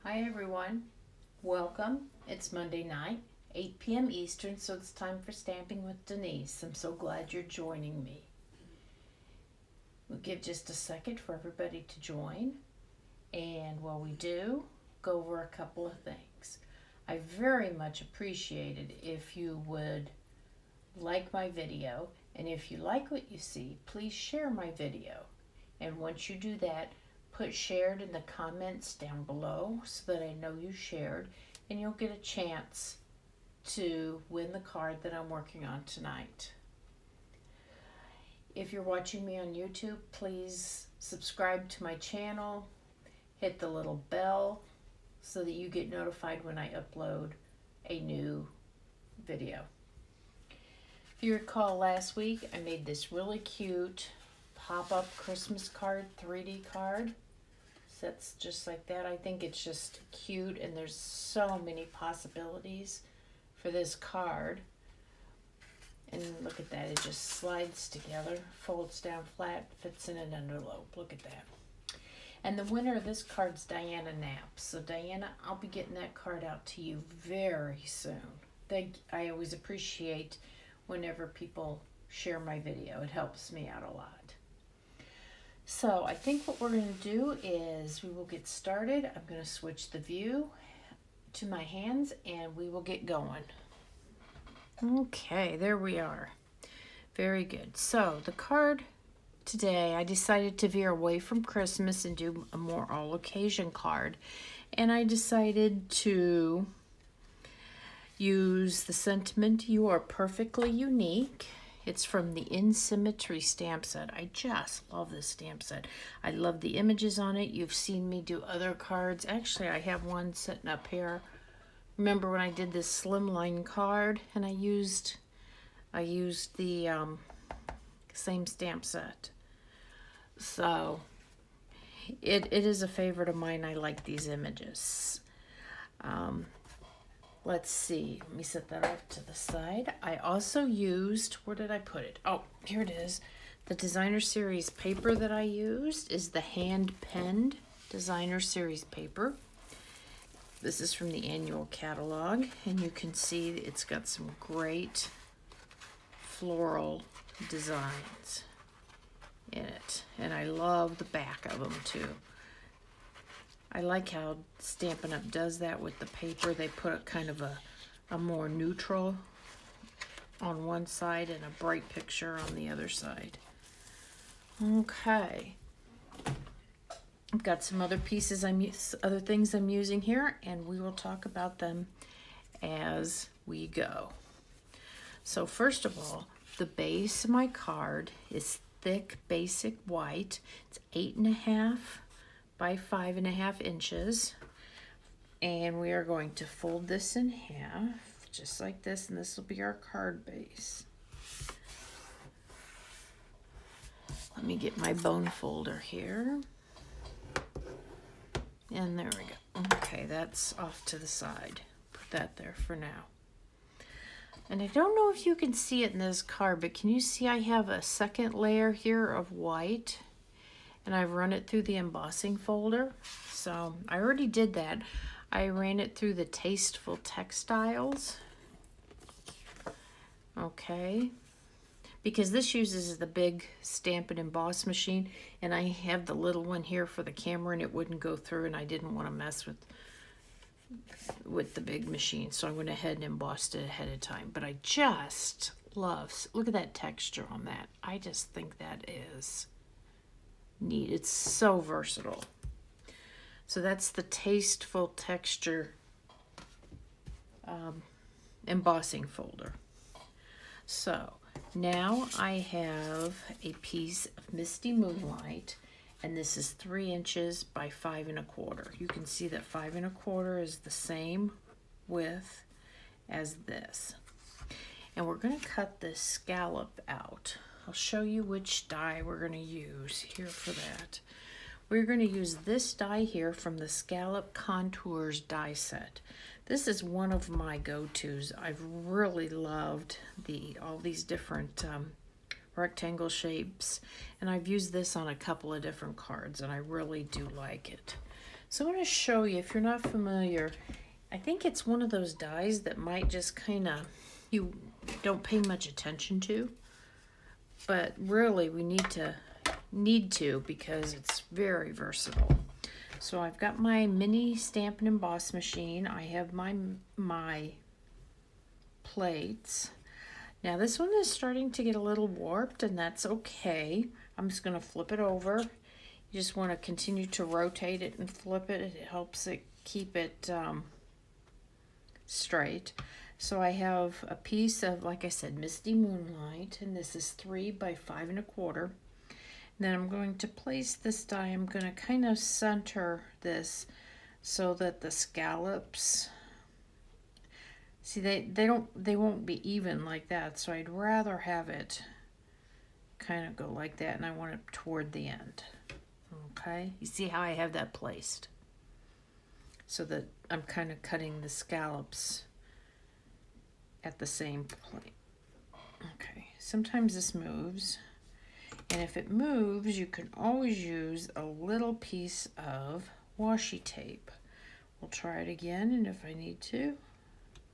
Hi everyone, welcome. It's Monday night, 8 p.m. Eastern, so it's time for Stamping with Denise. I'm so glad you're joining me. We'll give just a second for everybody to join, and while we do, go over a couple of things. I very much appreciate it if you would like my video, and if you like what you see, please share my video. And once you do that, put shared in the comments down below so that I know you shared, and you'll get a chance to win the card that I'm working on tonight. If you're watching me on YouTube, please subscribe to my channel, hit the little bell so that you get notified when I upload a new video. If you recall last week, I made this really cute pop-up Christmas card, 3D card. Sets just like that. I think it's just cute, and there's so many possibilities for this card. And look at that, it just slides together, folds down flat, fits in an envelope. Look at that. And the winner of this card's Dianna Knapp. So Dianna, I'll be getting that card out to you very soon. I always appreciate whenever people share my video. It helps me out a lot. So I think what we're going to do is we will get started. I'm going to switch the view to my hands and we will get going. Okay, there we are. Very good. So the card today, I decided to veer away from Christmas and do a more all occasion card. And I decided to use the sentiment, "You are perfectly unique." It's from the Symmetry stamp set. I just love this stamp set. I love the images on it. You've seen me do other cards. Actually, I have one sitting up here. Remember when I did this slimline card and I used the same stamp set. So it is a favorite of mine. I like these images. Let's see, let me set that off to the side. I also used, where did I put it? Oh, here it is. The Designer Series paper that I used is the hand-penned Designer Series paper. This is from the annual catalog, and you can see it's got some great floral designs in it. And I love the back of them too. I like how Stampin' Up! Does that with the paper. They put a kind of a more neutral on one side and a bright picture on the other side. Okay. I've got some other pieces, other things I'm using here, and we will talk about them as we go. So first of all, the base of my card is thick basic white. It's 8.5 by 5.5 inches, and we are going to fold this in half just like this, and this will be our card base. Let me get my bone folder here, and there we go. Okay, that's off to the side. Put that there for now. And I don't know if you can see it in this card, but can you see I have a second layer here of white? And I've run it through the embossing folder. So I already did that. I ran it through the Tasteful Textiles. Okay. Because this uses the big stamp and emboss machine, and I have the little one here for the camera, and it wouldn't go through, and I didn't want to mess with the big machine. So I went ahead and embossed it ahead of time. But I just love, look at that texture on that. I just think that is neat. It's so versatile. So that's the Tasteful Texture embossing folder. So now I have a piece of Misty Moonlight, and this is 3 inches by 5 1/4. You can see that 5 1/4 is the same width as this. And we're going to cut this scallop out. I'll show you which die we're going to use here for that. We're going to use this die here from the Scalloped Contours die set. This is one of my go-tos. I've really loved all these different rectangle shapes, and I've used this on a couple of different cards, and I really do like it. So I'm going to show you, if you're not familiar, I think it's one of those dies that might just kind of, you don't pay much attention to, but really we need to because it's very versatile. So I've got my mini stamp and emboss machine. I have my plates. Now this one is starting to get a little warped, and that's okay. I'm just going to flip it over. You just want to continue to rotate it and flip it. It helps it keep it straight. So I have a piece of, like I said, Misty Moonlight, and this is 3 by 5 1/4. Then I'm going to place this die. I'm going to kind of center this so that the scallops, see, they won't be even like that. So I'd rather have it kind of go like that, and I want it toward the end. Okay, you see how I have that placed? So that I'm kind of cutting the scallops at the same point. Okay, sometimes this moves. And if it moves, you can always use a little piece of washi tape. We'll try it again, and if I need to,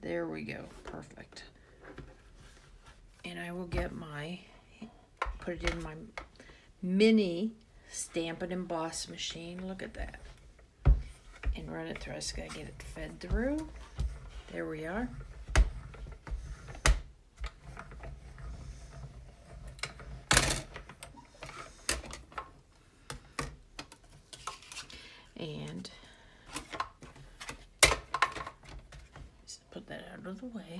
there we go, perfect. And I will get put it in my mini stamp and emboss machine, look at that, and run it through. I just gotta get it fed through. There we are. And just put that out of the way.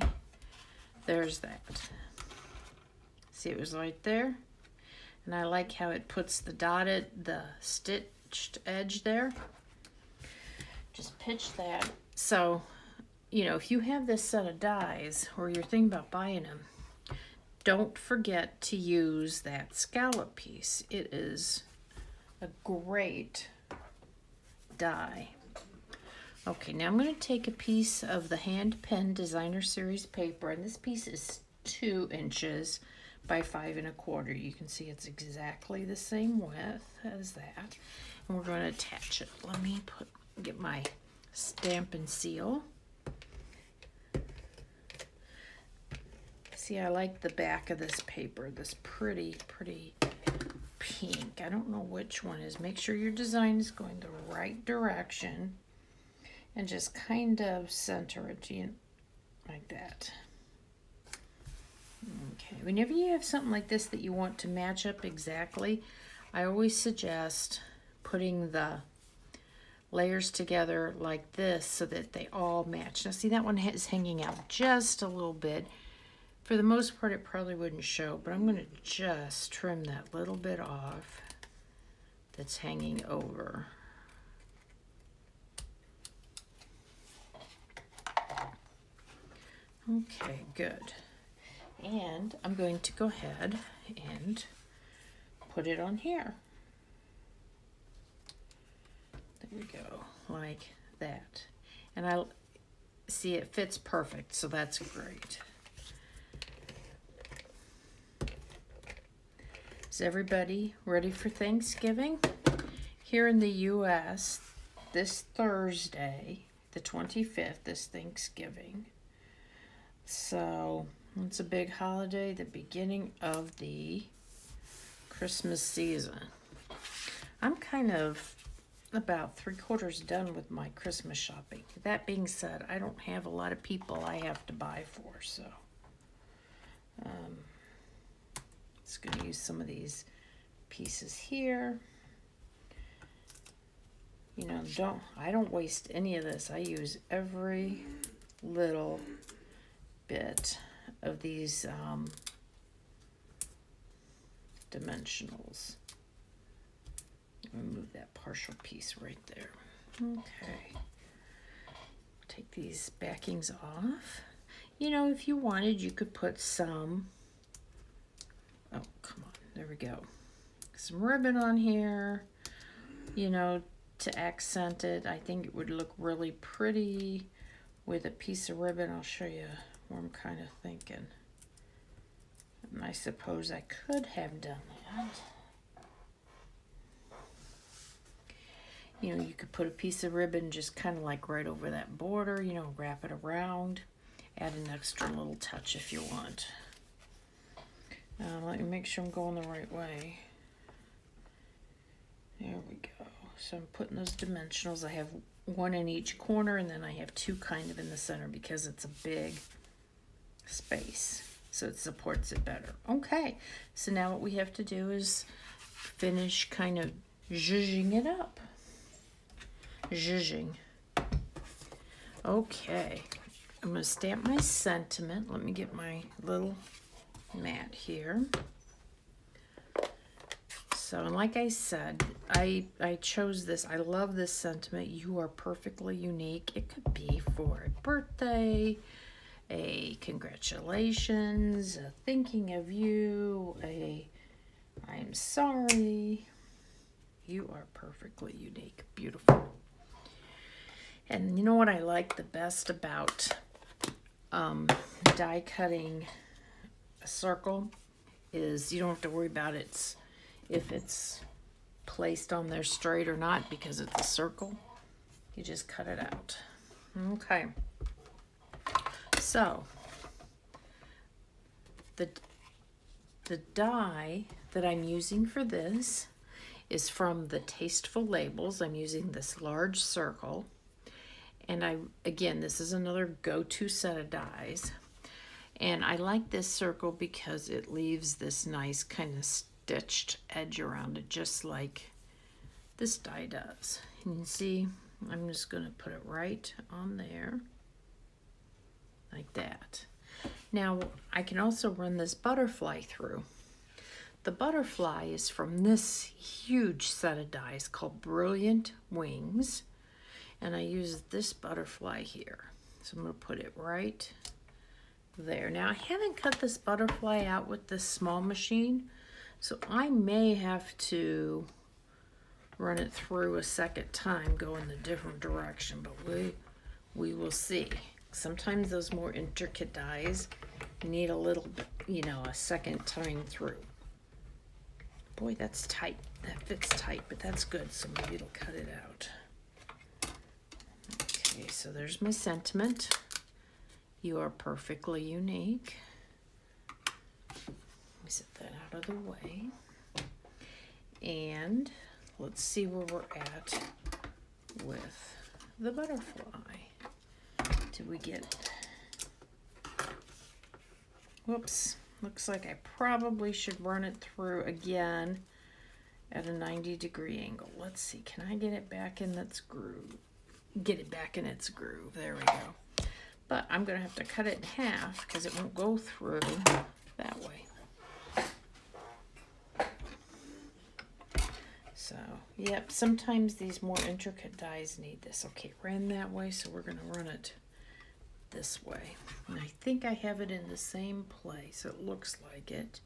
There's that. See, it was right there. And I like how it puts the stitched edge there. Just pitch that. So, you know, if you have this set of dies or you're thinking about buying them, don't forget to use that scallop piece. It is a great die. Okay, now I'm going to take a piece of the hand pen designer series paper, and this piece is 2 inches by 5 1/4. You can see it's exactly the same width as that, and we're going to attach it. Let me get my stamp and seal. See, I like the back of this paper, this pretty pink. I don't know which one is. Make sure your design is going the right direction and just kind of center it like that. Okay, whenever you have something like this that you want to match up exactly, I always suggest putting the layers together like this so that they all match. Now see, that one is hanging out just a little bit. For the most part, it probably wouldn't show, but I'm going to just trim that little bit off that's hanging over. Okay, good. And I'm going to go ahead and put it on here. There we go, like that. And I see it fits perfect, so that's great. Is everybody ready for Thanksgiving? Here in the U.S., this Thursday, the 25th, is Thanksgiving. So it's a big holiday, the beginning of the Christmas season. I'm kind of about 3/4 done with my Christmas shopping. That being said, I don't have a lot of people I have to buy for, so just going to use some of these pieces here. You know, I don't waste any of this. I use every little bit of these dimensionals. Remove that partial piece right there. Okay. Take these backings off. You know, if you wanted, you could put some, oh, come on, there we go. Some ribbon on here, you know, to accent it. I think it would look really pretty with a piece of ribbon. I'll show you what I'm kind of thinking. And I suppose I could have done that. You know, you could put a piece of ribbon just kind of like right over that border, you know, wrap it around, add an extra little touch if you want. Let me make sure I'm going the right way. There we go. So I'm putting those dimensionals. I have one in each corner, and then I have two kind of in the center because it's a big space, so it supports it better. Okay, so now what we have to do is finish kind of zhuzhing it up. Zhuzhing. Okay, I'm going to stamp my sentiment. Let me get my little mat here. So, and like I said, I chose this. I love this sentiment. You are perfectly unique. It could be for a birthday, a congratulations, a thinking of you, a I'm sorry. You are perfectly unique. Beautiful. And you know what I like the best about die cutting a circle is you don't have to worry about if it's placed on there straight or not, because it's a circle. You just cut it out. Okay. So the die that I'm using for this is from the Tasteful labels. I'm using this large circle. And again, this is another go-to set of dies. And I like this circle because it leaves this nice kind of stitched edge around it, just like this die does. And you see, I'm just going to put it right on there, like that. Now, I can also run this butterfly through. The butterfly is from this huge set of dies called Brilliant Wings. And I use this butterfly here. So I'm going to put it right there. Now, I haven't cut this butterfly out with this small machine, so I may have to run it through a second time, go in a different direction, but we will see. Sometimes those more intricate dies need a little bit, you know, a second time through. Boy, that's tight. That fits tight, but that's good, so maybe it'll cut it out. Okay, so there's my sentiment. You are perfectly unique. Let me set that out of the way. And let's see where we're at with the butterfly. Did we get... Whoops. Looks like I probably should run it through again at a 90-degree angle. Let's see. Can I get it back in its groove? Get it back in its groove. There we go. But I'm going to have to cut it in half because it won't go through that way. So, yep, sometimes these more intricate dies need this. Okay, ran that way, so we're going to run it this way. And I think I have it in the same place. It looks like it.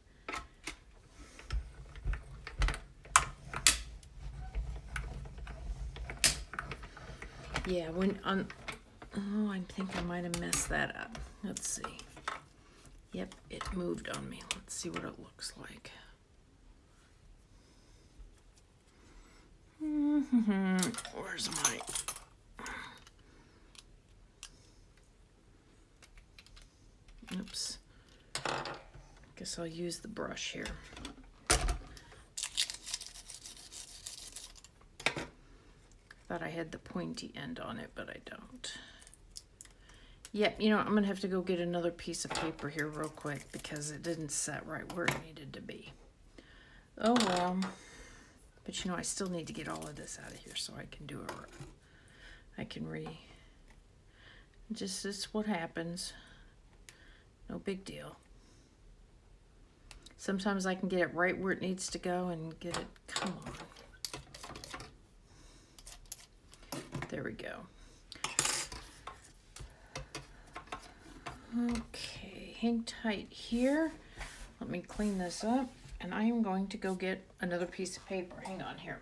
Yeah, oh, I think I might have messed that up. Let's see. Yep, it moved on me. Let's see what it looks like. Where's my... Oops. Guess I'll use the brush here. Thought I had the pointy end on it, but I don't. Yep, you know, I'm going to have to go get another piece of paper here real quick because it didn't set right where it needed to be. Oh well. But you know, I still need to get all of this out of here so I can do it. I can just, it's what happens. No big deal. Sometimes I can get it right where it needs to go and get it, come on. There we go. Okay, hang tight here. Let me clean this up, and I am going to go get another piece of paper. Hang on here.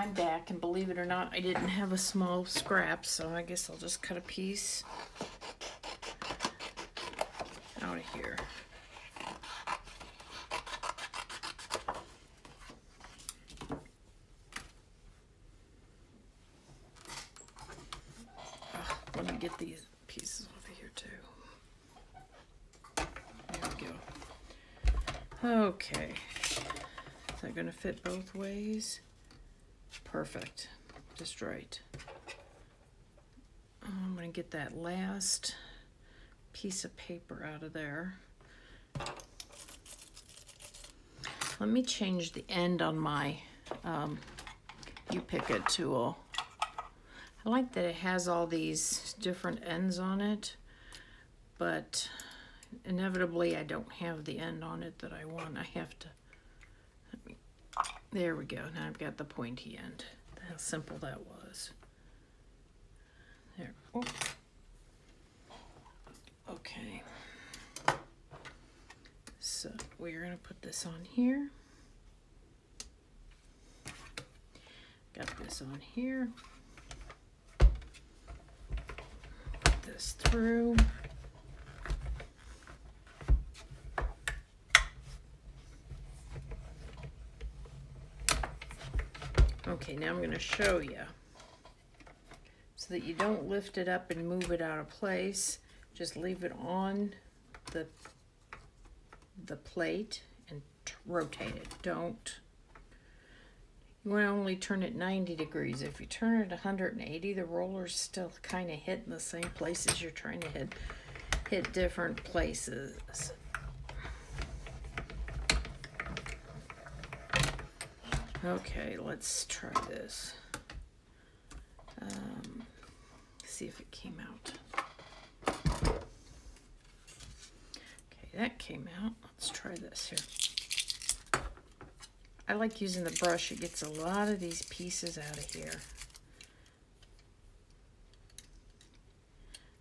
I'm back, and believe it or not, I didn't have a small scrap, so I guess I'll just cut a piece out of here. Let me get these pieces over here too. There we go. Okay. Is that going to fit both ways? Perfect. Just right. I'm going to get that last piece of paper out of there. Let me change the end on my U-Pick-It tool. I like that it has all these different ends on it, but inevitably I don't have the end on it that I want. I have to, there we go. Now I've got the pointy end. How simple that was. There. Oh. Okay. So we're going to put this on here. Got this on here. Put this through. Okay, now I'm going to show you so that you don't lift it up and move it out of place. Just leave it on the plate and rotate it. Don't. You want to only turn it 90 degrees. If you turn it 180, the roller's still kind of hitting the same places you're trying to hit different places. Okay, let's try this. See if it came out. Okay, that came out. Let's try this here. I like using the brush. It gets a lot of these pieces out of here.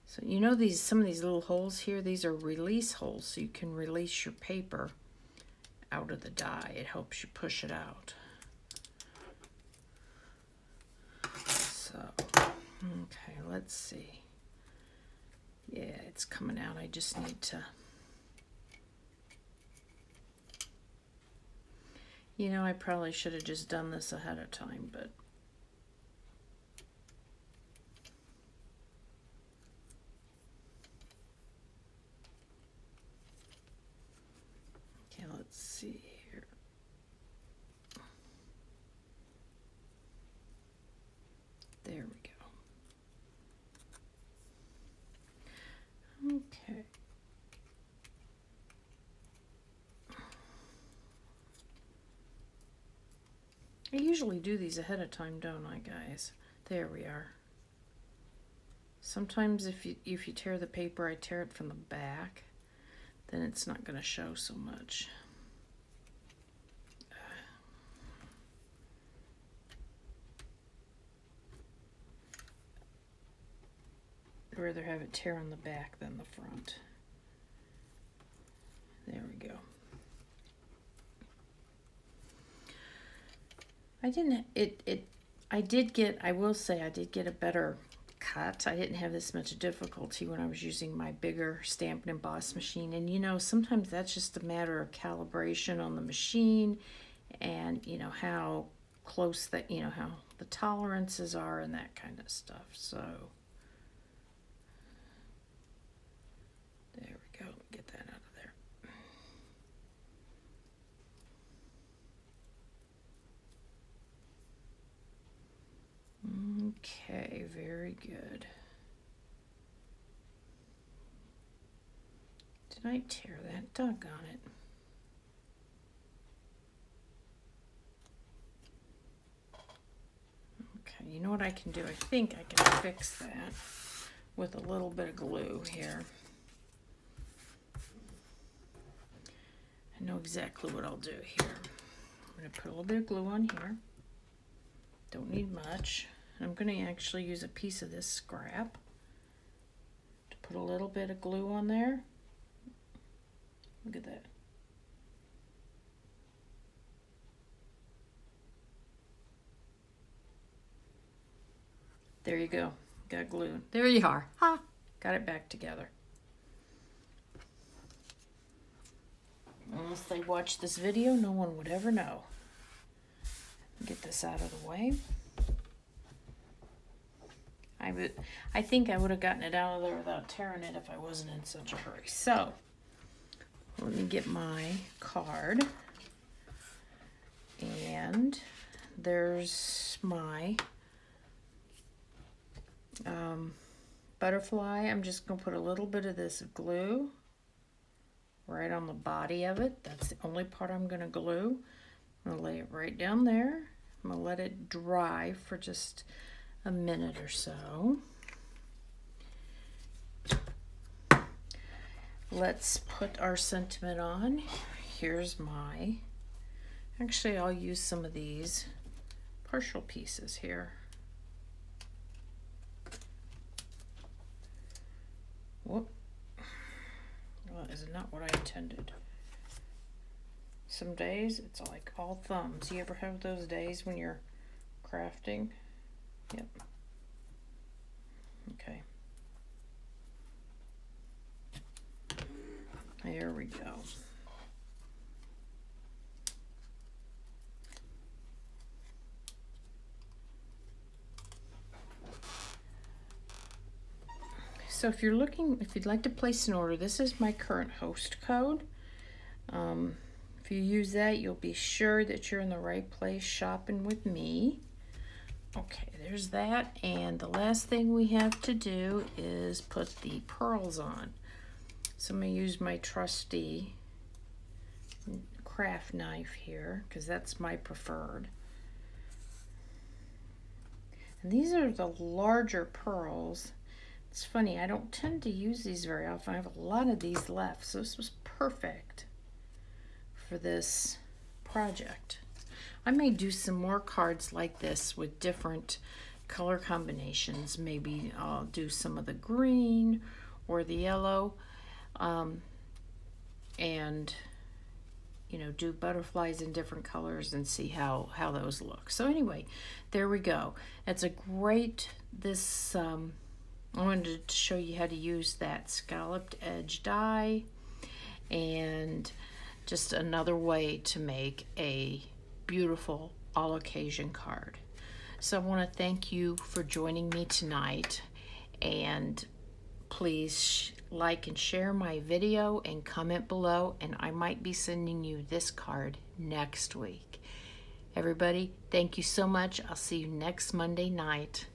So you know some of these little holes here, these are release holes, so you can release your paper out of the die. It helps you push it out. So, okay, let's see. Yeah, it's coming out. I just need to, you know, I probably should have just done this ahead of time, but okay, let's see here. There we go. Okay. I usually do these ahead of time, don't I, guys? There we are. Sometimes if you tear the paper, I tear it from the back, then it's not going to show so much. I'd rather have it tear on the back than the front. There we go. I will say I did get a better cut. I didn't have this much difficulty when I was using my bigger stamp and emboss machine. And you know, sometimes that's just a matter of calibration on the machine and, you know, how close that, you know, how the tolerances are and that kind of stuff. So there we go. Get that out of there. Okay, very good. Did I tear that? Doggone it. Okay, you know what I can do? I think I can fix that with a little bit of glue here. I know exactly what I'll do here. I'm going to put a little bit of glue on here. Don't need much. I'm going to actually use a piece of this scrap to put a little bit of glue on there. Look at that. There you go. Got glued. There you are. Ha! Got it back together. Unless they watch this video, no one would ever know. Get this out of the way. I think I would have gotten it out of there without tearing it if I wasn't in such a hurry. So, let me get my card. And there's my butterfly. I'm just going to put a little bit of this glue right on the body of it. That's the only part I'm going to glue. I'm going to lay it right down there. I'm going to let it dry for just a minute or so. Let's put our sentiment on. Here's my, actually I'll use some of these partial pieces here. Whoop. Well, that is not what I intended. Some days it's like all thumbs. You ever have those days when you're crafting? Yep. Okay. There we go. So if you're looking, if you'd like to place an order, this is my current host code. If you use that, you'll be sure that you're in the right place shopping with me. Okay, there's that. And the last thing we have to do is put the pearls on. So I'm going to use my trusty craft knife here because that's my preferred. And these are the larger pearls. It's funny, I don't tend to use these very often. I have a lot of these left, so this was perfect for this project. I may do some more cards like this with different color combinations. Maybe I'll do some of the green or the yellow, and you know, do butterflies in different colors and see how those look. So anyway, there we go. It's a great, this I wanted to show you how to use that scalloped edge die, and just another way to make a beautiful all occasion card. So I want to thank you for joining me tonight, and please like and share my video and comment below, and I might be sending you this card next week. Everybody, thank you so much. I'll see you next Monday night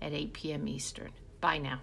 at 8 p.m. Eastern. Bye now.